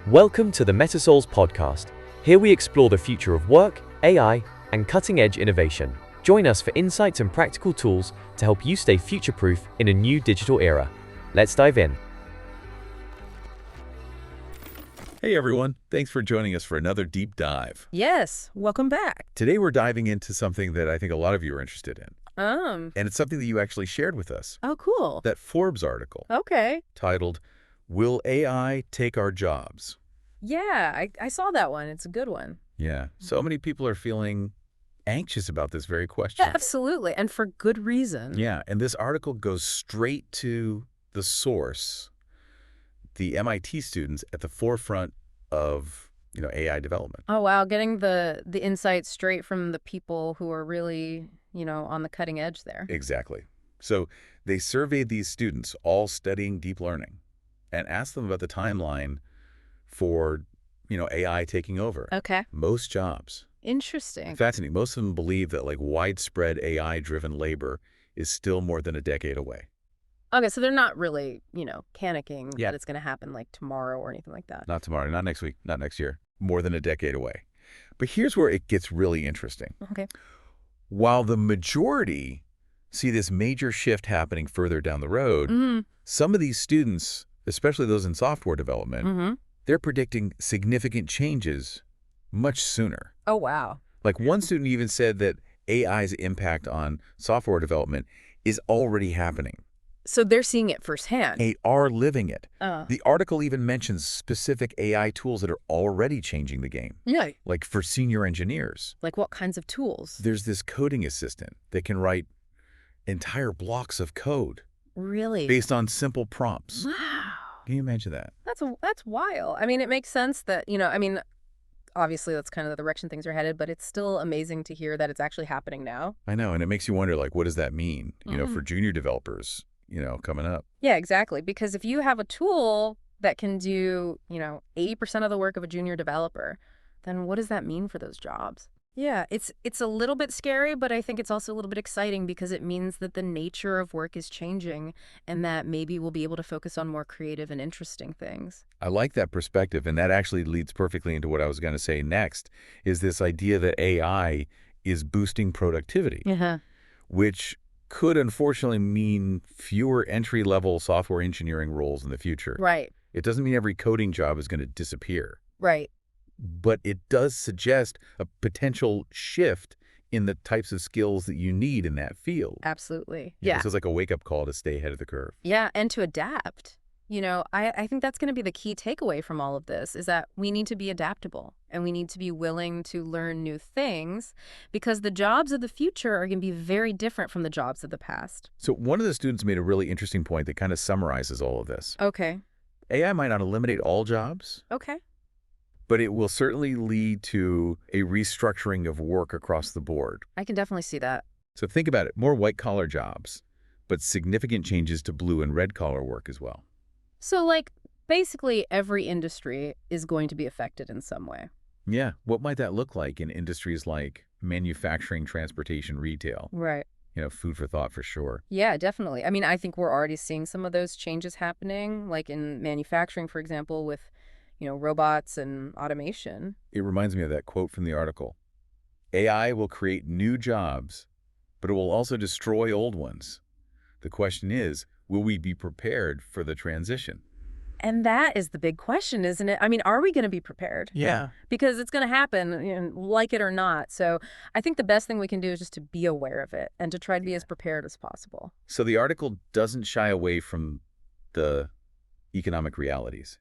Welcome to the Metasouls podcast. Here we explore the future of work, AI, and cutting-edge innovation. Join us for insights and practical tools to help you stay future-proof in a new digital era. Let's dive in. Hey everyone, thanks for joining us for another deep dive. Yes, welcome back. Today we're diving into something that I think a lot of you are interested in. And it's something that you actually shared with us. Oh, cool. That Forbes article. Okay. Titled, Will AI Take Our Jobs? Yeah, I saw that one. It's a good one. Yeah, so many people are feeling anxious about this very question. Absolutely, and for good reason. Yeah, and this article goes straight to the source, the MIT students at the forefront of, AI development. Oh, wow, getting the insights straight from the people who are really, on the cutting edge there. Exactly. So they surveyed these students all studying deep learning and asked them about the timeline for, AI taking over. Okay. Most jobs. Interesting. Fascinating. Most of them believe that widespread AI-driven labor is still more than a decade away. Okay, so they're not really, panicking Yeah. that it's going to happen tomorrow or anything like that. Not tomorrow, not next week, not next year. More than a decade away. But here's where it gets really interesting. Okay. While the majority see this major shift happening further down the road, some of these students, especially those in software development, they're predicting significant changes much sooner. Oh, wow. One student even said that AI's impact on software development is already happening. So they're seeing it firsthand. They are living it. Oh. The article even mentions specific AI tools that are already changing the game. Yeah. Like for senior engineers. Like what kinds of tools? There's this coding assistant that can write entire blocks of code. Really? Based on simple prompts. Wow. Can you imagine that? That's wild. I mean, it makes sense that, obviously that's kind of the direction things are headed, but it's still amazing to hear that it's actually happening now. I know, and it makes you wonder, what does that mean, for junior developers, coming up? Yeah, exactly. Because if you have a tool that can do, 80% of the work of a junior developer, then what does that mean for those jobs? Yeah, it's a little bit scary, but I think it's also a little bit exciting because it means that the nature of work is changing and that maybe we'll be able to focus on more creative and interesting things. I like that perspective, and that actually leads perfectly into what I was going to say next, is this idea that AI is boosting productivity, which could unfortunately mean fewer entry-level software engineering roles in the future. Right. It doesn't mean every coding job is going to disappear. Right. But it does suggest a potential shift in the types of skills that you need in that field. Absolutely. Yeah. Yeah. This is like a wake-up call to stay ahead of the curve. Yeah, and to adapt. I think that's going to be the key takeaway from all of this is that we need to be adaptable and we need to be willing to learn new things because the jobs of the future are going to be very different from the jobs of the past. So one of the students made a really interesting point that kind of summarizes all of this. Okay. AI might not eliminate all jobs, Okay. but it will certainly lead to a restructuring of work across the board. I can definitely see that. So think about it, more white-collar jobs, but significant changes to blue and red-collar work as well. So, basically every industry is going to be affected in some way. Yeah, what might that look like in industries like manufacturing, transportation, retail? Right. Food for thought for sure. Yeah, definitely. I mean, I think we're already seeing some of those changes happening, like in manufacturing, for example, with, robots and automation. It reminds me of that quote from the article. AI will create new jobs, but it will also destroy old ones. The question is, will we be prepared for the transition? And that is the big question, isn't it? I mean, are we going to be prepared? Yeah. Because it's going to happen, like it or not. So I think the best thing we can do is just to be aware of it and to try to be as prepared as possible. So the article doesn't shy away from the economic realities.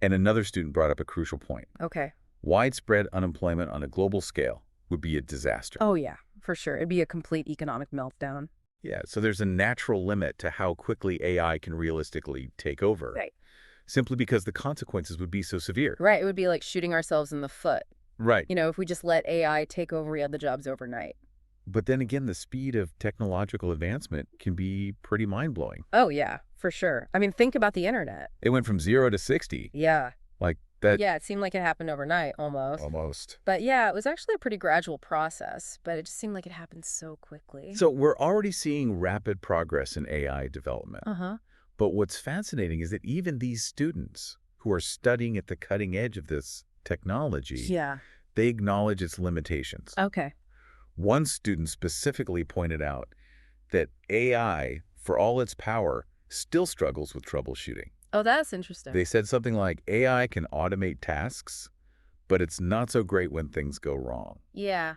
And another student brought up a crucial point. Okay. Widespread unemployment on a global scale would be a disaster. Oh, yeah, for sure. It'd be a complete economic meltdown. Yeah, so there's a natural limit to how quickly AI can realistically take over. Right. Simply because the consequences would be so severe. Right. It would be like shooting ourselves in the foot. Right. If we just let AI take over the jobs overnight. But then again, the speed of technological advancement can be pretty mind-blowing. Oh, yeah, for sure. I mean, think about the internet. It went from 0 to 60. Yeah. Like that. Yeah, it seemed like it happened overnight, almost. Almost. But yeah, it was actually a pretty gradual process, but it just seemed like it happened so quickly. So we're already seeing rapid progress in AI development. Uh-huh. But what's fascinating is that even these students, who are studying at the cutting edge of this technology, Yeah. they acknowledge its limitations. Okay. One student specifically pointed out that AI, for all its power, still struggles with troubleshooting. Oh, that's interesting. They said something like, AI can automate tasks, but it's not so great when things go wrong. Yeah.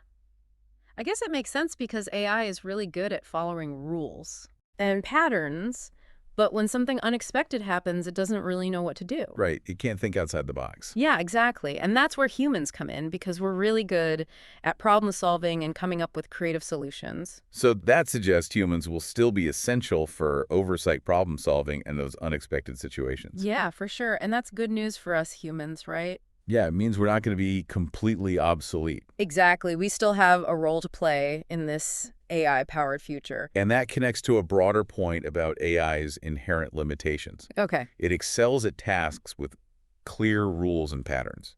I guess it makes sense because AI is really good at following rules and patterns, but when something unexpected happens, it doesn't really know what to do. Right. It can't think outside the box. Yeah, exactly. And that's where humans come in because we're really good at problem solving and coming up with creative solutions. So that suggests humans will still be essential for oversight problem solving and those unexpected situations. Yeah, for sure. And that's good news for us humans, right? Yeah, it means we're not going to be completely obsolete. Exactly. We still have a role to play in this AI-powered future. And that connects to a broader point about AI's inherent limitations. Okay. It excels at tasks with clear rules and patterns,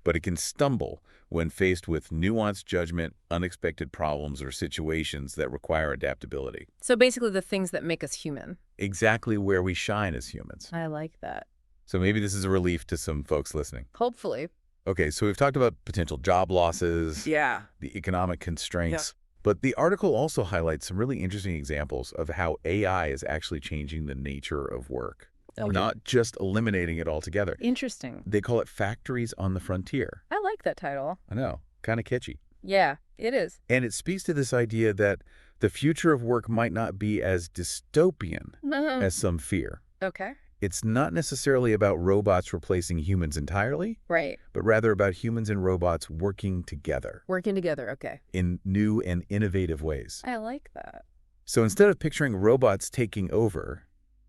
but it can stumble when faced with nuanced judgment, unexpected problems, or situations that require adaptability. So basically the things that make us human. Exactly where we shine as humans. I like that. So maybe this is a relief to some folks listening. Hopefully. Okay, so we've talked about potential job losses, Yeah. the economic constraints, but the article also highlights some really interesting examples of how AI is actually changing the nature of work, not just eliminating it altogether. Interesting. They call it factories on the frontier. I like that title. I know, kind of catchy. Yeah, it is. And it speaks to this idea that the future of work might not be as dystopian as some fear. Okay. It's not necessarily about robots replacing humans entirely, Right. but rather about humans and robots working together Working together. Okay. in new and innovative ways. I like that. So instead of picturing robots taking over,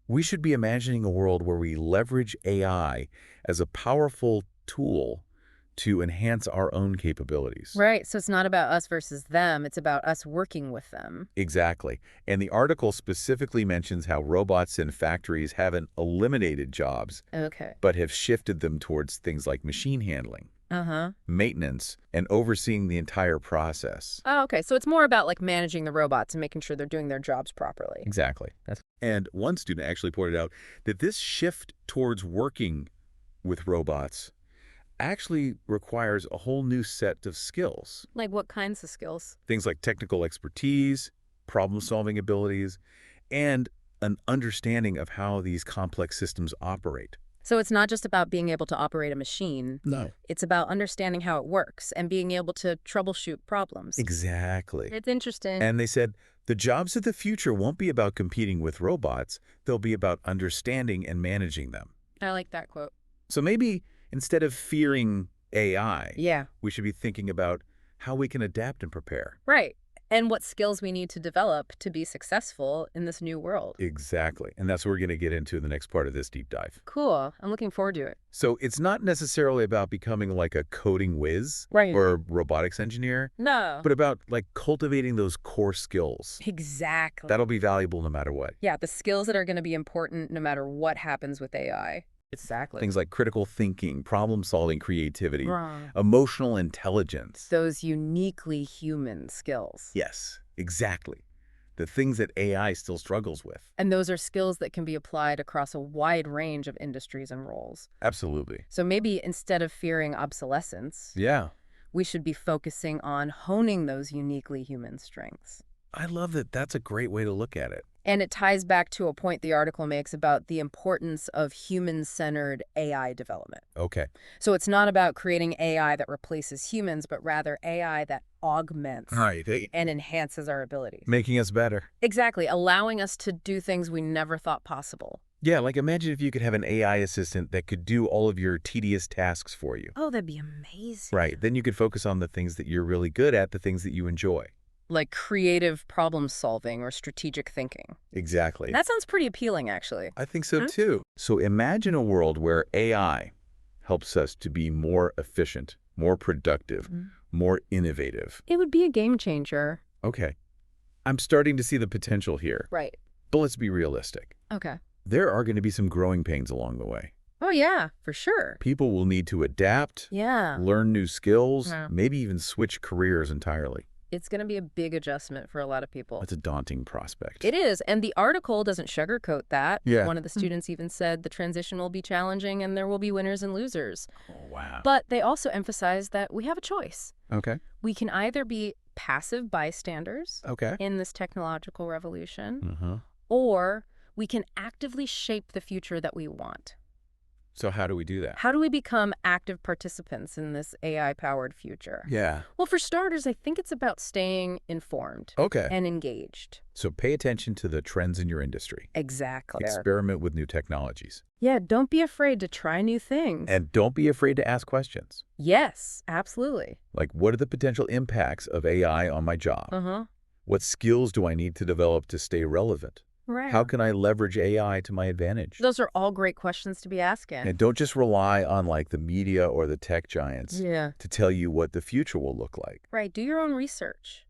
we should be imagining a world where we leverage AI as a powerful tool to enhance our own capabilities. Right. So it's not about us versus them. It's about us working with them. Exactly. And the article specifically mentions how robots in factories haven't eliminated jobs, Okay. but have shifted them towards things like machine handling, Uh-huh. maintenance, and overseeing the entire process. Oh, okay. So it's more about like managing the robots and making sure they're doing their jobs properly. Exactly. And one student actually pointed out that this shift towards working with robots actually requires a whole new set of skills. Like what kinds of skills? Things like technical expertise, problem-solving abilities, and an understanding of how these complex systems operate. So it's not just about being able to operate a machine. No. It's about understanding how it works and being able to troubleshoot problems. Exactly. It's interesting. And they said, the jobs of the future won't be about competing with robots. They'll be about understanding and managing them. I like that quote. So maybe instead of fearing AI, Yeah. we should be thinking about how we can adapt and prepare. Right. And what skills we need to develop to be successful in this new world. Exactly. And that's what we're going to get into in the next part of this deep dive. Cool. I'm looking forward to it. So it's not necessarily about becoming like a coding whiz Right. or a robotics engineer, No. but about like cultivating those core skills. Exactly. That'll be valuable no matter what. Yeah, the skills that are going to be important no matter what happens with AI. Exactly. Things like critical thinking, problem-solving creativity, Wrong. emotional intelligence. Those uniquely human skills. Yes, exactly. The things that AI still struggles with. And those are skills that can be applied across a wide range of industries and roles. Absolutely. So maybe instead of fearing obsolescence, Yeah. we should be focusing on honing those uniquely human strengths. I love that. That's a great way to look at it. And it ties back to a point the article makes about the importance of human-centered AI development. Okay. So it's not about creating AI that replaces humans, but rather AI that augments Right. and enhances our abilities. Making us better. Exactly, allowing us to do things we never thought possible. Yeah, like imagine if you could have an AI assistant that could do all of your tedious tasks for you. Oh, that'd be amazing. Right. Then you could focus on the things that you're really good at, the things that you enjoy. Like creative problem solving or strategic thinking. Exactly. That sounds pretty appealing, actually. I think so too. So imagine a world where AI helps us to be more efficient, more productive, more innovative. It would be a game changer. Okay. I'm starting to see the potential here. Right. But let's be realistic. Okay. There are going to be some growing pains along the way. Oh, yeah, for sure. People will need to adapt, Yeah. learn new skills, Yeah. maybe even switch careers entirely. It's going to be a big adjustment for a lot of people. That's a daunting prospect. It is, and the article doesn't sugarcoat that. Yeah. One of the students even said the transition will be challenging and there will be winners and losers. Oh, wow. But they also emphasize that we have a choice. Okay. We can either be passive bystanders Okay. in this technological revolution, Uh-huh. or we can actively shape the future that we want. So how do we do that? How do we become active participants in this AI-powered future? Yeah. Well, for starters, I think it's about staying informed Okay. and engaged. So pay attention to the trends in your industry. Exactly. Experiment with new technologies. Yeah, don't be afraid to try new things. And don't be afraid to ask questions. Yes, absolutely. Like, what are the potential impacts of AI on my job? Uh-huh. What skills do I need to develop to stay relevant? Right. How can I leverage AI to my advantage? Those are all great questions to be asking. And don't just rely on like the media or the tech giants Yeah. to tell you what the future will look like. Right. Do your own research.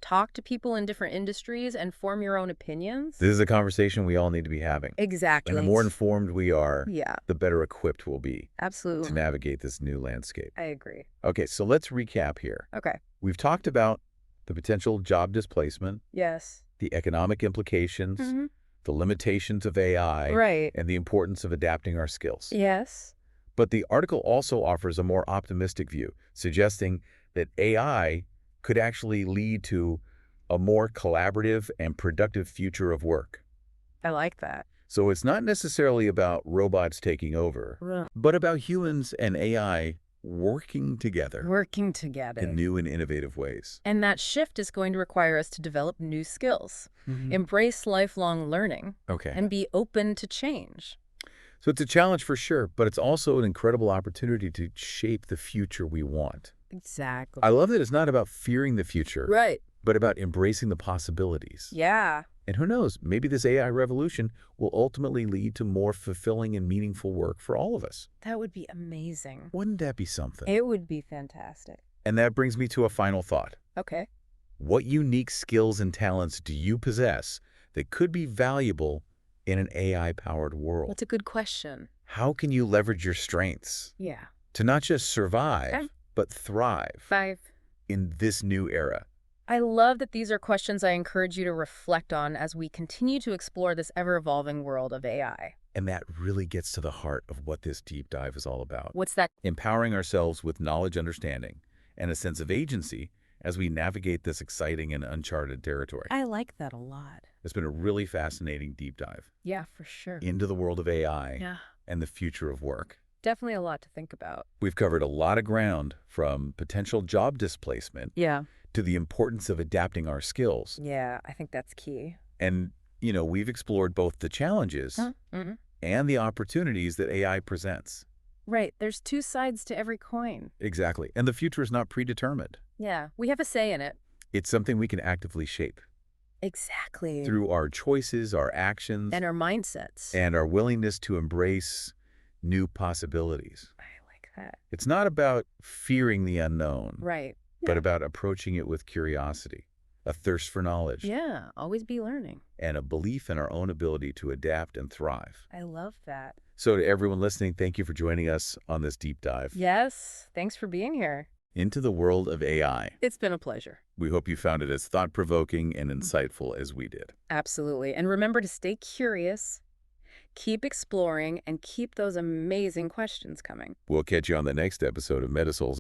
Talk to people in different industries and form your own opinions. This is a conversation we all need to be having. Exactly. And the more informed we are, Yeah, the better equipped we'll be absolutely. to navigate this new landscape. I agree. Okay, so let's recap here. Okay. We've talked about the potential job displacement, Yes. the economic implications, Mm-hmm. the limitations of AI, Right. and the importance of adapting our skills. Yes. But the article also offers a more optimistic view, suggesting that AI could actually lead to a more collaborative and productive future of work. I like that. So it's not necessarily about robots taking over, Right. but about humans and AI working together Working together. in new and innovative ways. And that shift is going to require us to develop new skills, embrace lifelong learning, Okay. and be open to change. So it's a challenge for sure, but it's also an incredible opportunity to shape the future we want. Exactly. I love that it's not about fearing the future, Right. but about embracing the possibilities. Yeah. And who knows, maybe this AI revolution will ultimately lead to more fulfilling and meaningful work for all of us. That would be amazing. Wouldn't that be something? It would be fantastic. And that brings me to a final thought. Okay. What unique skills and talents do you possess that could be valuable in an AI-powered world? That's a good question. How can you leverage your strengths Yeah. to not just survive, Okay. but thrive 5. in this new era? I love that these are questions I encourage you to reflect on as we continue to explore this ever-evolving world of AI. And that really gets to the heart of what this deep dive is all about. What's that? Empowering ourselves with knowledge, understanding, and a sense of agency as we navigate this exciting and uncharted territory. I like that a lot. It's been a really fascinating deep dive Yeah, for sure. into the world of AI Yeah. and the future of work. Definitely a lot to think about. We've covered a lot of ground, from potential job displacement Yeah. to the importance of adapting our skills. Yeah, I think that's key. And, we've explored both the challenges Mm-hmm. and the opportunities that AI presents. Right. There's two sides to every coin. Exactly. And the future is not predetermined. Yeah. We have a say in it. It's something we can actively shape Exactly. through our choices, our actions, And our mindsets. and our willingness to embrace new possibilities. I like that. It's not about fearing the unknown, Right. but about approaching it with curiosity, a thirst for knowledge, Yeah. Always be learning. and a belief in our own ability to adapt and thrive. I love that. So to everyone listening, thank you for joining us on this deep dive Yes. Thanks for being here. into the world of AI. It's been a pleasure. We hope you found it as thought-provoking and insightful as we did. Absolutely. And remember to stay curious, keep exploring, and keep those amazing questions coming. We'll catch you on the next episode of Metasouls.